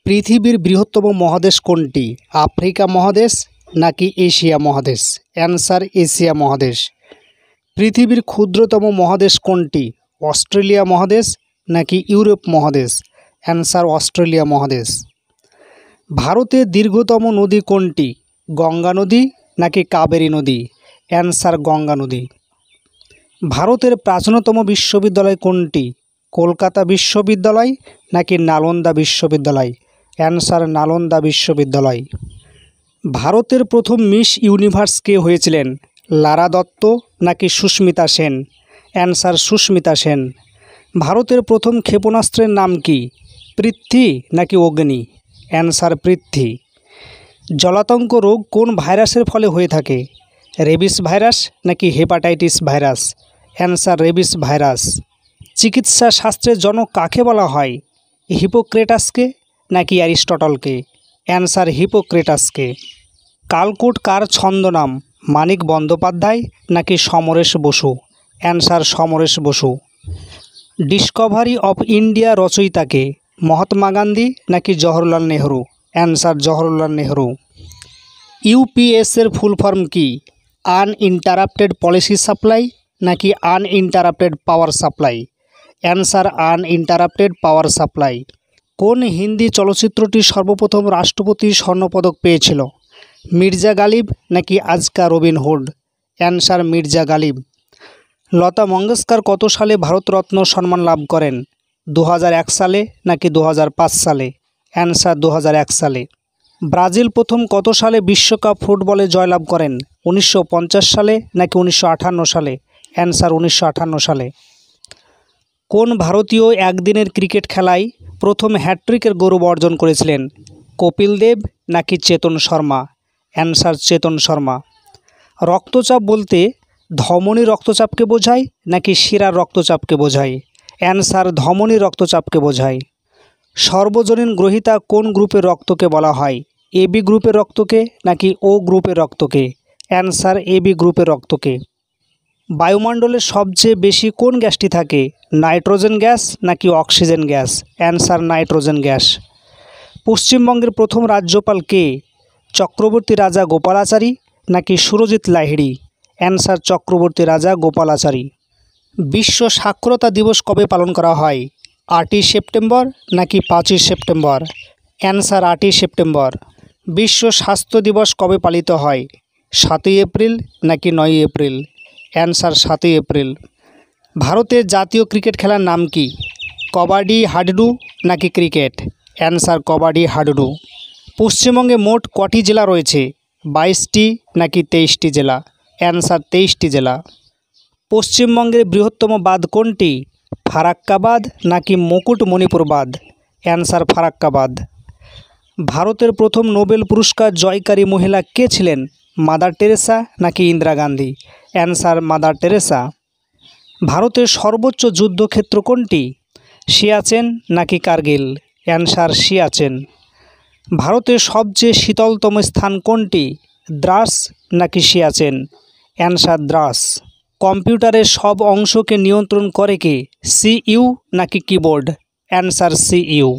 পৃথিবীর বৃহত্তম মহাদেশ কোনটি? আফ্রিকা মহাদেশ নাকি এশিয়া মহাদেশ? অ্যান্সার এশিয়া মহাদেশ। পৃথিবীর ক্ষুদ্রতম মহাদেশ কোনটি? অস্ট্রেলিয়া মহাদেশ নাকি ইউরোপ মহাদেশ? অ্যান্সার অস্ট্রেলিয়া মহাদেশ। ভারতের দীর্ঘতম নদী কোনটি? গঙ্গা নদী নাকি কাবেরী নদী? অ্যান্সার গঙ্গা নদী। ভারতের প্রাচীনতম বিশ্ববিদ্যালয় কোনটি? কলকাতা বিশ্ববিদ্যালয় নাকি নালন্দা বিশ্ববিদ্যালয়? অ্যান্সার নালন্দা বিশ্ববিদ্যালয়। ভারতের প্রথম মিস ইউনিভার্স কে হয়েছিলেন? লারা দত্ত নাকি সুস্মিতা সেন? অ্যান্সার সুস্মিতা সেন। ভারতের প্রথম ক্ষেপণাস্ত্রের নাম কি? পৃথ্বী নাকি অগ্নি? অ্যান্সার পৃথ্বী। জলাতঙ্ক রোগ কোন ভাইরাসের ফলে হয়ে থাকে? রেবিস ভাইরাস নাকি hepatitis virus? Answer rabies virus. চিকিৎসা শাস্ত্রের জনক কাকে বলা হয়? হিপোক্রেটাসকে নাকি অ্যারিস্টটলকে? অ্যান্সার হিপোক্রেটাসকে। কালকোট কার ছন্দনাম? মানিক বন্দ্যোপাধ্যায় নাকি Samaresh Basu? Answer Samaresh Basu. Discovery of India রচয়িতাকে? মহাত্মা গান্ধী নাকি জওহরলাল নেহরু? অ্যান্সার জওহরলাল নেহরু। ইউপিএসের ফুল ফর্ম কি? আনইন্টারাপ্টেড পলিসি সাপ্লাই নাকি uninterrupted power supply? Answer uninterrupted power supply. কোন হিন্দি চলচ্চিত্রটি সর্বপ্রথম রাষ্ট্রপতি স্বর্ণপদক পেয়েছিল? মির্জা গালিব নাকি আজকা রবিনহুড? অ্যান্সার মির্জা গালিব। লতা মঙ্গেশকর কত সালে ভারতরত্ন সম্মান লাভ করেন? 2001 সালে নাকি 2005 সালে? অ্যান্সার 2001 সালে। ব্রাজিল প্রথম কত সালে বিশ্বকাপ ফুটবলে জয়লাভ করেন? 1950 সালে নাকি 1958 সালে? অ্যান্সার 1958 সালে। কোন ভারতীয় একদিনের ক্রিকেট খেলায় প্রথম হ্যাট্রিকের গৌরব অর্জন করেছিলেন? কপিল দেব নাকি চেতন শর্মা? অ্যান্সার চেতন শর্মা। রক্তচাপ বলতে ধমনী রক্তচাপকে বোঝায় নাকি শিরার রক্তচাপকে বোঝায়? অ্যান্সার ধমনী রক্তচাপকে বোঝায়। সর্বজনীন গ্রহিতা কোন গ্রুপের রক্তকে বলা হয়? এবি গ্রুপের রক্তকে নাকি ও গ্রুপের রক্তকে? অ্যান্সার এবি গ্রুপের রক্তকে। বায়ুমণ্ডলে সবচেয়ে বেশি কোন গ্যাসটি থাকে? নাইট্রোজেন গ্যাস নাকি oxygen gas? Answer nitrogen gas. পশ্চিমবঙ্গের প্রথম রাজ্যপাল কে? চক্রবর্তী রাজা গোপালাচারী নাকি সুরজিৎ লাহিড়ী? অ্যান্সার চক্রবর্তী রাজা গোপালাচারী। বিশ্ব সাক্ষরতা দিবস কবে পালন করা হয়? 8ই সেপ্টেম্বর নাকি 5ই সেপ্টেম্বর? অ্যান্সার 8ই সেপ্টেম্বর। বিশ্ব স্বাস্থ্য দিবস কবে পালিত হয়? 7ই এপ্রিল নাকি 9ই এপ্রিল? অ্যান্সার 7ই এপ্রিল। ভারতের জাতীয় ক্রিকেট খেলার নাম কি? কবাডি হাডুডু নাকি ক্রিকেট? অ্যান্সার কবাডি হাডুডু। পশ্চিমবঙ্গে মোট কটি জেলা রয়েছে? 22টি নাকি 23টি জেলা? অ্যান্সার 23টি জেলা। পশ্চিমবঙ্গের বৃহত্তম বাঁধ কোনটি? ফারাক্কা বাঁধ নাকি মুকুটমণিপুর বাঁধ? অ্যান্সার ফারাক্কা বাঁধ। ভারতের প্রথম নোবেল পুরস্কার জয়কারী মহিলা কে ছিলেন? মাদার টেরেসা নাকি Indira Gandhi? Answer mother Teresa. ভারতের সর্বোচ্চ যুদ্ধক্ষেত্র কোনটি? সিয়াচেন নাকি কার্গিল? অ্যান্সার সিয়াচেন। ভারতের সবচেয়ে শীতলতম স্থান কোনটি? দ্রাস নাকি সিয়াচেন? অ্যান্সার দ্রাস। কম্পিউটারের সব অংশকে নিয়ন্ত্রণ করে কে? সিইউ নাকি কিবোর্ড? Answer CU.